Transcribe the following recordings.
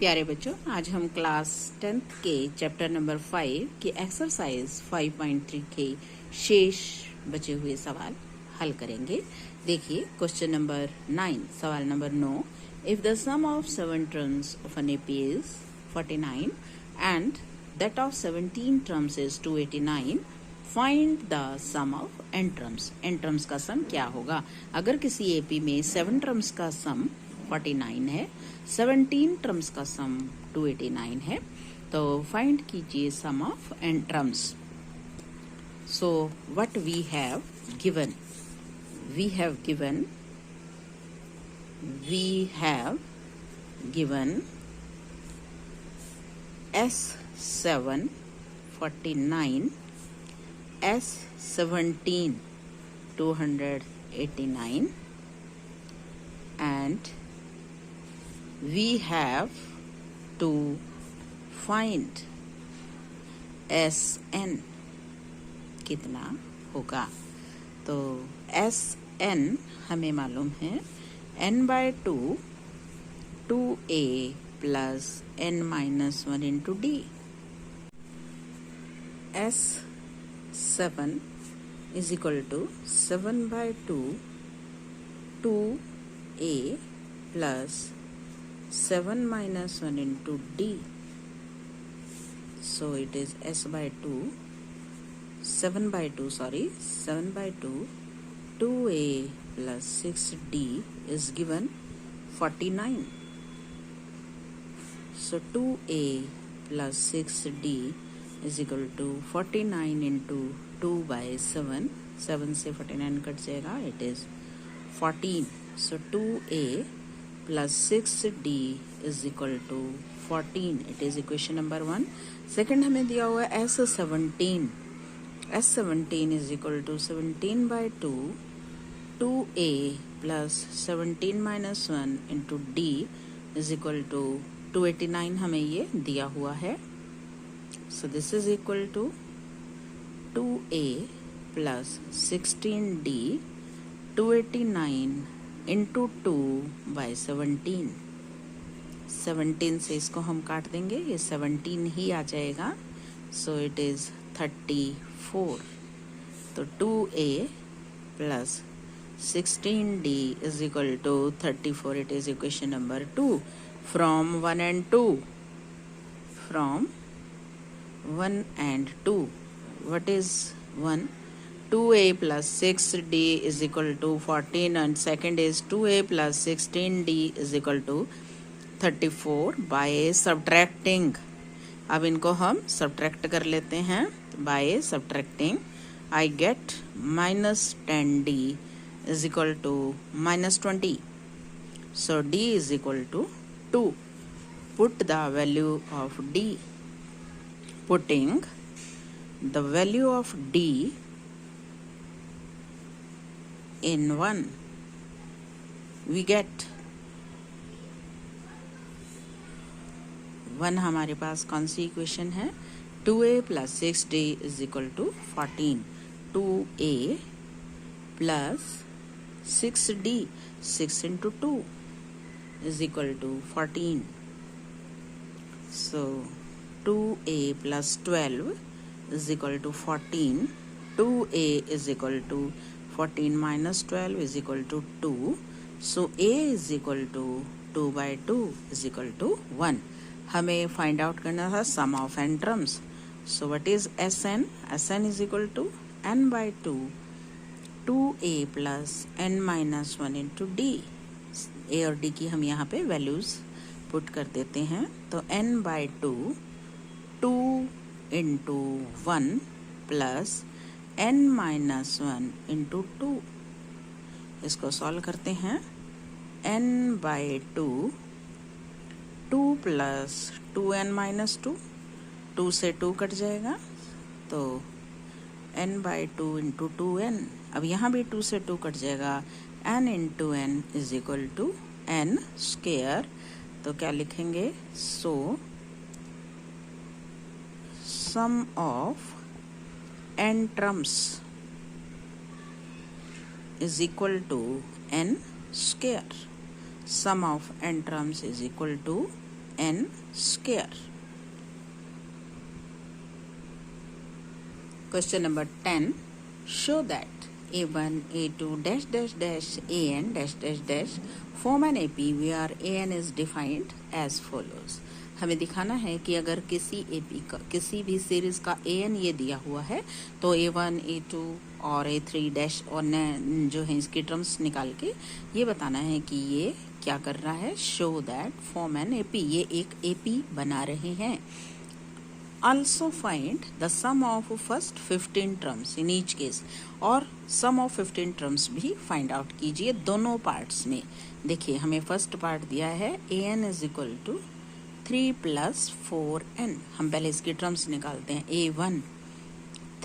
प्यारे बच्चों, आज हम क्लास 10th के चैप्टर नंबर 5 के एक्सरसाइज 5.3 के शेष बचे हुए सवाल हल करेंगे। देखिए क्वेश्चन नंबर 9, सवाल नंबर 9। If the sum of 7 terms of an AP is 49 and that of 17 terms is 289, find the sum of n terms. N terms का सम क्या होगा? अगर किसी एपी में 7 टर्म्स का सम 49 है, 17 टर्म्स का सम 289 है, तो फाइंड कीजिए sum of n terms. So what we have given, we have given S7 49, S17 289, and we have to find Sn कितना होगा। तो Sn हमें मालूम है n/2 2a plus n-1 into d। S7 is equal to 7/2 2a plus 7-1 into d. So it is 7/2 2a plus 6d is given 49. So 2a plus 6d is equal to 49 into 2/7. 7 से 49 cut जाएगा, it is 14. So 2a plus 6d is equal to 14. It is equation number 1. Second हमें दिया हुआ है S17. S17 is equal to 17/2 2a plus 17-1 into d is equal to 289 हमें ये दिया हुआ है। So this is equal to 2a plus 16d 289 into 2/17। 17 से इसको हम काट देंगे, ये 17 ही आ जाएगा। So it is 34। तो 2a plus 16d is equal to 34. It is equation number 2 from 1 and 2. From 1 and 2. What is 1? 2a plus 6d is equal to 14, and second is 2a plus 16d is equal to 34 by subtracting। अब इनको हम subtract कर लेते हैं। by subtracting I get -10d is equal to -20. So d is equal to 2. Put the value of d. Putting the value of d in 1, we get 1 हमारे पास कौन सी equation है? 2a plus 6d is equal to 14. 2a plus 6d, 6 into 2 is equal to 14. So 2a plus 12 is equal to 14. 2a is equal to 14 minus 12 is equal to 2. So a is equal to 2/2 is equal to 1. हमें find out करना था sum of n terms. So what is Sn? Sn is equal to n/2 2a plus n-1 into d। a और d की हम यहाँ पे values put कर देते हैं। तो n/2 2 into 1 plus n-1 into 2। इसको सॉल्व करते हैं। n/2 2 प्लस 2n-2, 2 से 2 कट जाएगा, तो n/2 इंटू 2n। अब यहाँ भी 2 से 2 कट जाएगा, n into n is equal to n square. तो क्या लिखेंगे? So sum of n terms is equal to n square. sum of n terms is equal to n square. Question number 10. Show that a1, a2 dash dash dash an dash dash dash form an AP where an is defined as follows. हमें दिखाना है कि अगर किसी AP का किसी भी series का an ये दिया हुआ है तो a1, a2 और a3 डैश और जो है इसकी टर्म्स निकाल के ये बताना है कि ये क्या कर रहा है. Show that form an AP, ये एक AP बना रहे हैं. Also find the sum of first 15 terms in each case, और sum of 15 terms भी find out कीजिए दोनों पार्ट्स में. देखिए हमें फर्स्ट पार्ट दिया है an is equal to 3 plus 4n. हम पहले इसकी टर्म्स निकालते हैं. a1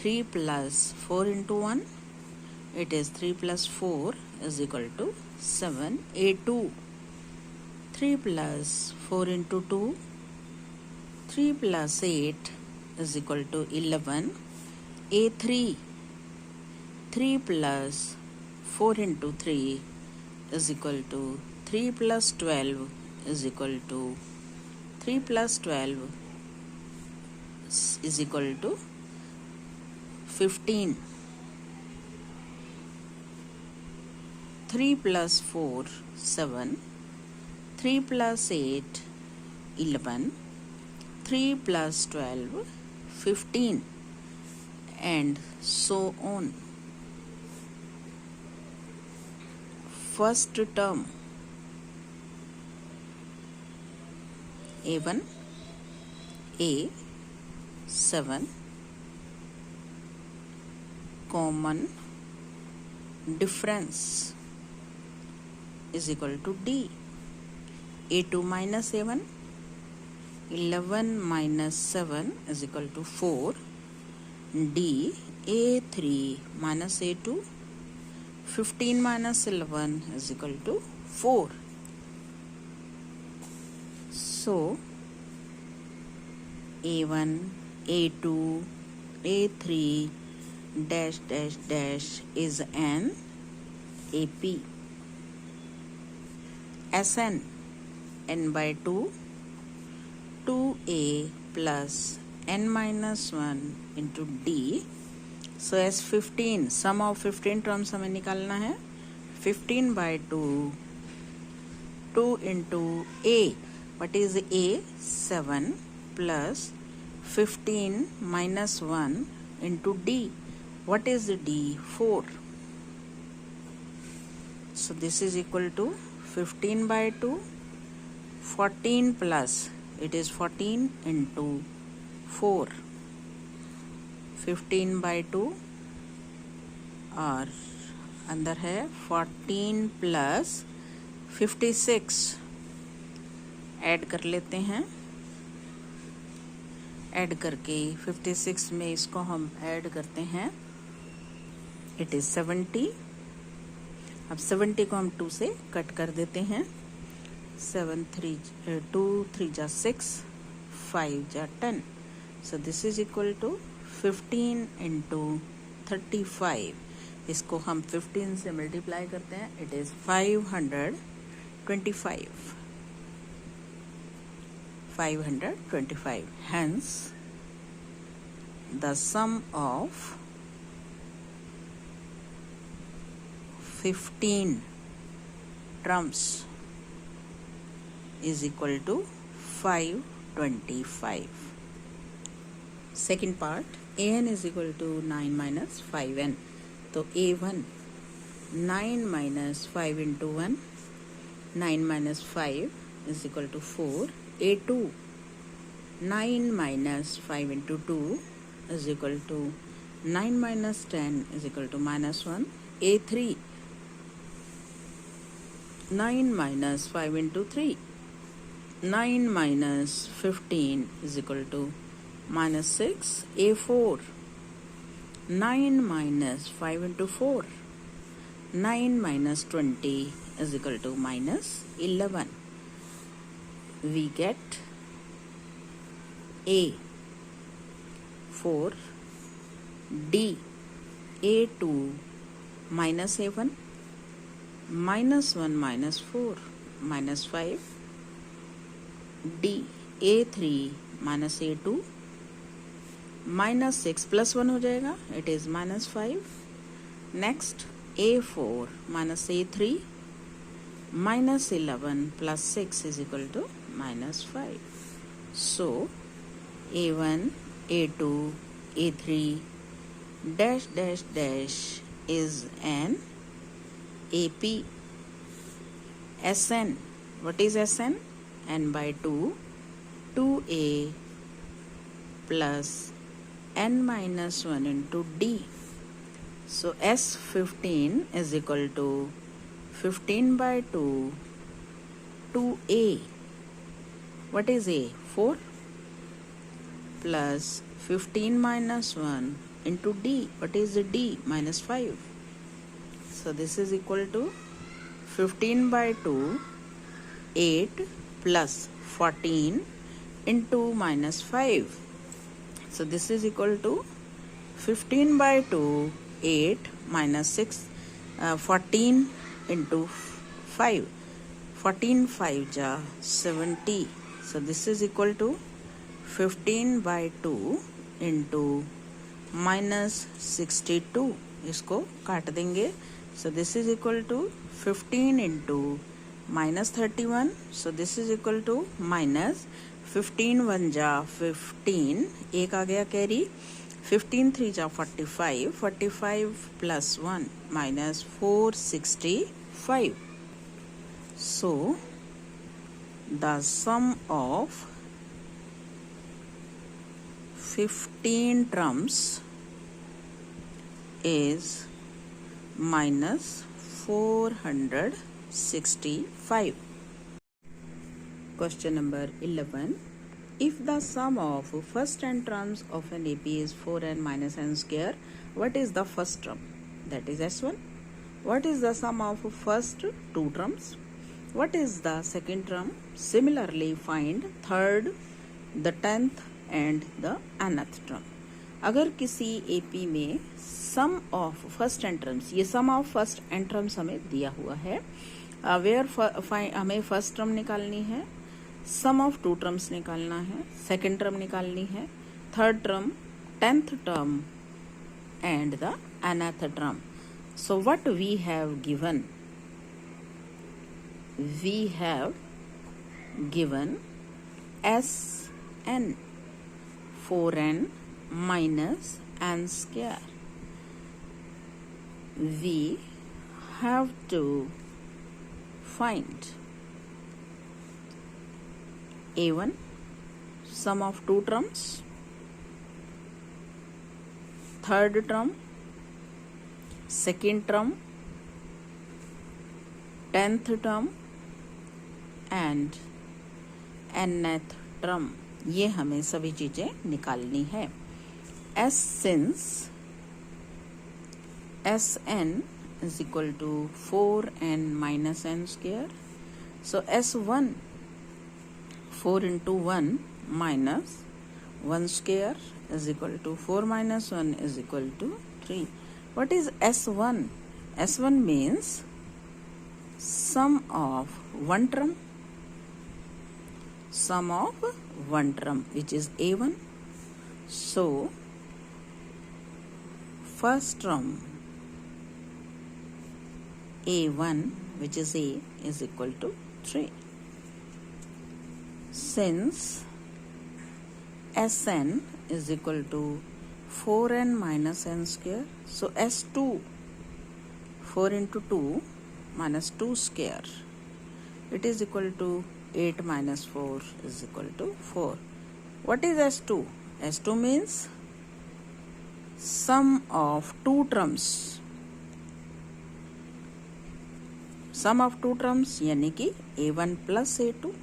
3 plus 4 into 1 it is 3 plus 4 is equal to 7. a2 3 plus 4 into 2 3 plus 8 is equal to 11. a3 3 plus 4 into 3 is equal to 3 plus 12 is equal to 3 plus 12 is equal to 15. 3 plus 4 7. 3 plus 8 11. 3 plus 12 15 and so on. First term a1 a 7 common difference is equal to d. a2 minus a1 11 minus 7 is equal to 4. D a3 minus a2 15 minus 11 is equal to 4. So a1 a2 a3 dash dash dash is an AP. Sn n by 2 2a plus n minus 1 into d. So as 15 sum of 15 terms हमें निकालना है. 15 by 2 2 into a, what is a 7 plus 15 minus 1 into d, what is d 4. So this is equal to 15 by 2 14 plus it is 14 into 4. 15 by 2 और अंदर है 14 plus 56. Add कर लेते हैं. Add करके 56 में इसको हम ऐड करते हैं. It is 70. अब 70 को हम 2 से कट कर देते हैं. 7 3 2 3 जा 6 5 जा 10. So this is equal to 15 into 35. इसको हम 15 से मल्टीप्लाई करते हैं. It is 525. 525. Hence the sum of 15 terms is equal to 525. Second part, an is equal to 9 minus 5n. तो a1 9 minus 5 into 1, 9 minus 5 is equal to 4. a2 9 minus 5 into 2 is equal to 9 minus 10 is equal to minus 1. a3 9 minus 5 into 3, 9 minus 15 is equal to minus 6. a4 9 minus 5 into 4, 9 minus 20 is equal to minus 11. We get a 4. D a2 minus a1 minus 1 minus 4 minus 5 D, A3 minus A2 minus 6 plus 1 हो जाएगा, it is minus 5. Next A4 minus A3 minus 11 plus 6 is equal to minus 5. So A1, A2, A3 dash dash dash is an AP. Sn, what is Sn? N by 2, 2A plus n minus 1 into D. So S15 is equal to 15 by 2, 2A. What is A? 4 plus 15 minus 1 into D. What is the D? Minus 5. So this is equal to 15 by 2, 8 plus 14 into minus 5. So this is equal to 15 by 2, 8 minus 6, 14 into 5. 14 5 ja 70. So this is equal to 15 by 2 into minus 62. इसको काट देंगे. So this is equal to 15 into minus 31. So this is equal to minus 15 1 ja 15. एक आ गया carry. 15 3 ja 45. 45 plus 1 minus 465. So the sum of 15 terms is minus 465. Question number 11. If the sum of first n terms of an AP is 4n minus n square, what is the first term? That is S1. What is the sum of first two terms? What is the second term? Similarly, find third, the 10th and the nth term. अगर किसी AP में सम of first and terms, ये सम of first and terms हमें दिया हुआ है, where हमें first term निकालनी है, सम ऑफ टू टर्म्स निकालना है, सेकेंड टर्म निकालनी है, third term, 10th term and the nth term. So what we have given? We have given Sn, 4n minus n square. We have to find A1, sum of two terms, third term, second term, 10th term and nth term. ये हमें सभी चीजें निकालनी है. S since Sn is equal to 4n minus n square. So S1, 4 into 1 minus 1 square is equal to 4 minus 1 is equal to 3. What is S1? S1 means sum of one term, sum of one term, which is A1. So first term A1, which is A, is equal to 3. Since Sn is equal to 4n minus n square, so S2, 4 into 2 minus 2 square, it is equal to 8 minus 4 is equal to 4. What is S2? S2 means sum of two terms. Sum of two terms यानी कि A1 plus A2.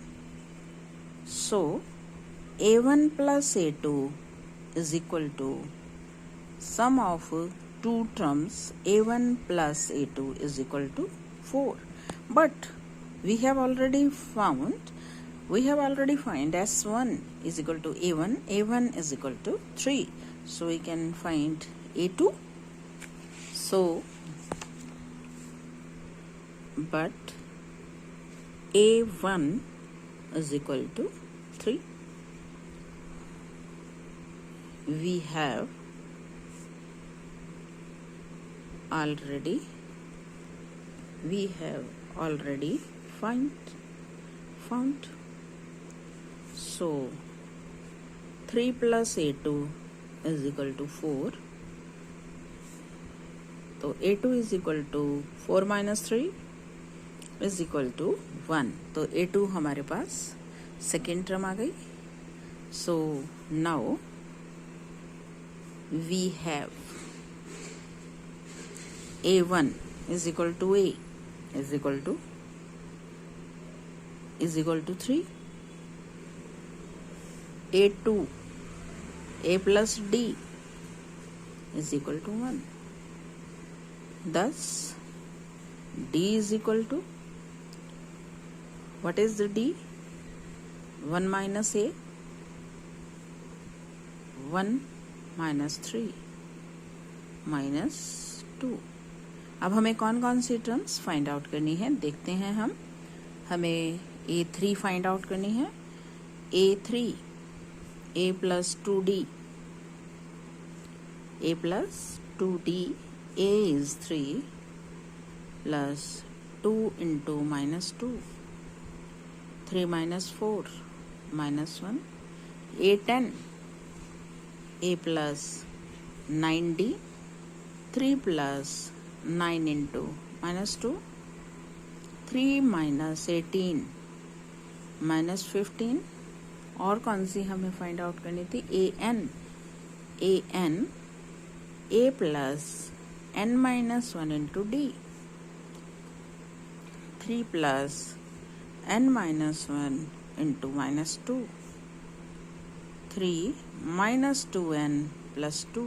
So A1 plus A2 is equal to sum of two terms A1 plus A2 is equal to 4. But we have already found S1 is equal to A1, A1 is equal to 3. So we can find A2. So, but A1 is equal to 3. We have already found. So 3 plus A2 is equal to 4. तो A2 is equal to 4 minus 3 is equal to 1. तो A2 हमारे पास second term आ गई. So now we have A1 is equal to A is equal to 3. A2 A plus D is equal to 1. Thus D is equal to, what is the D? 1 minus A, 1 minus 3 minus 2. अब हमें कौन कौन सी terms find out करनी है देखते हैं हम. हमें A3 फाइंड आउट करनी है. A3 A plus 2D, A plus 2D, A is 3 plus 2 into minus 2, 3 minus 4 minus 1. A10 A plus 9D, 3 plus 9 into minus 2, 3 minus 18 minus 15. और कौन सी हमें फाइंड आउट करनी थी? an A plus n minus 1 into D, 3 plus n minus 1 into minus 2, 3 minus 2n plus 2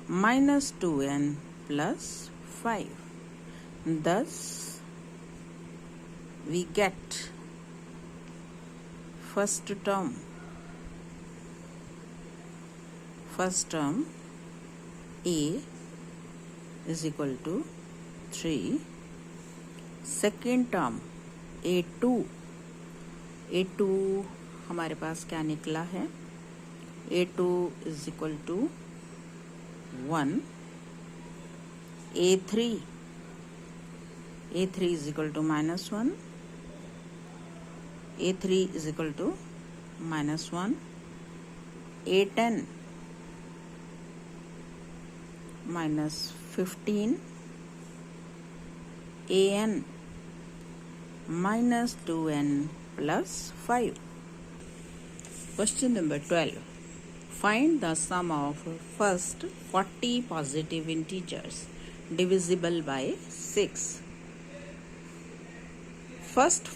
minus 2n plus 5. Thus we get first term A is equal to 3. Second term A2 हमारे पास क्या निकला है? A2 is equal to 1. A3 is equal to minus 1. A3 is equal to minus 1. A10 minus 15. An minus 2n plus 5. Question number 12. Find the sum of first 40 positive integers divisible by 6. First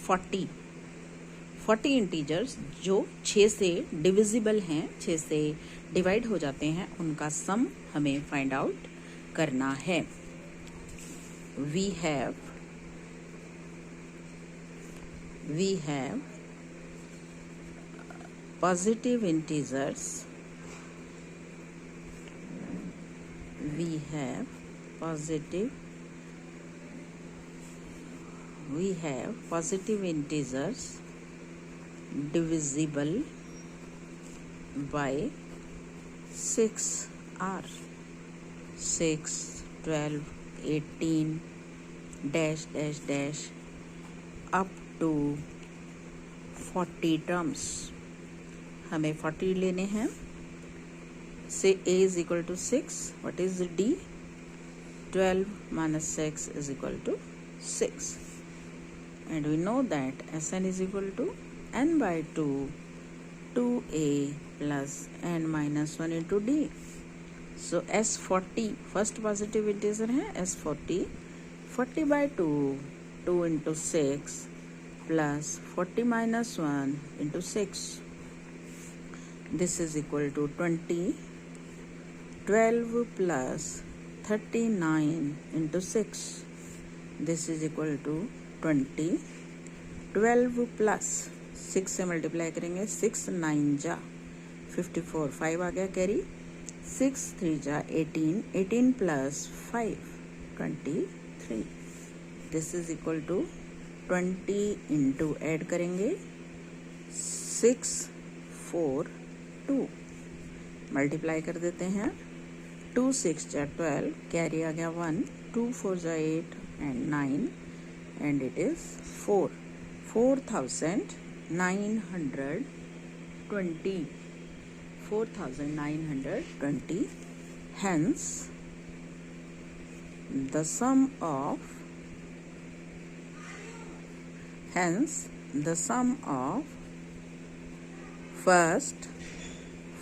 40 integers जो 6 से divisible हैं, 6 से divide हो जाते हैं, उनका सम हमें find out करना है. We have positive integers, positive integers divisible by 6 are 6, 12, 18 dash dash dash up to 40 terms. हमें 40 लेने हैं. Say A is equal to 6. What is the D? 12 minus 6 is equal to 6. And we know that Sn is equal to n by 2, 2a plus n minus 1 into d. So S40 first positive integer है. S40 40 by 2, 2 into 6 plus 40 minus 1 into 6. This is equal to 20. 12 plus 39 into 6. This is equal to 20. 12 plus 6 से multiply करेंगे. 6 9 जा 54, 5 आ गया carry. 6 3 जा 18, 18 plus 5 23. This is equal to 20 into add करेंगे 642 multiply कर देते हैं। 2 6 जा 12, कैरी आ गया 1, 2 4 जा 8 and 9 and it is 4, 4920, 4920। Hence the sum of first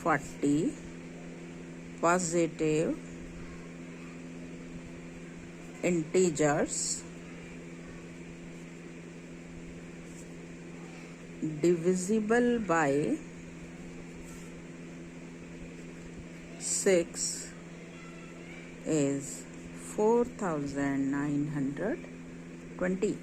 40 positive integers divisible by 6 is 4920.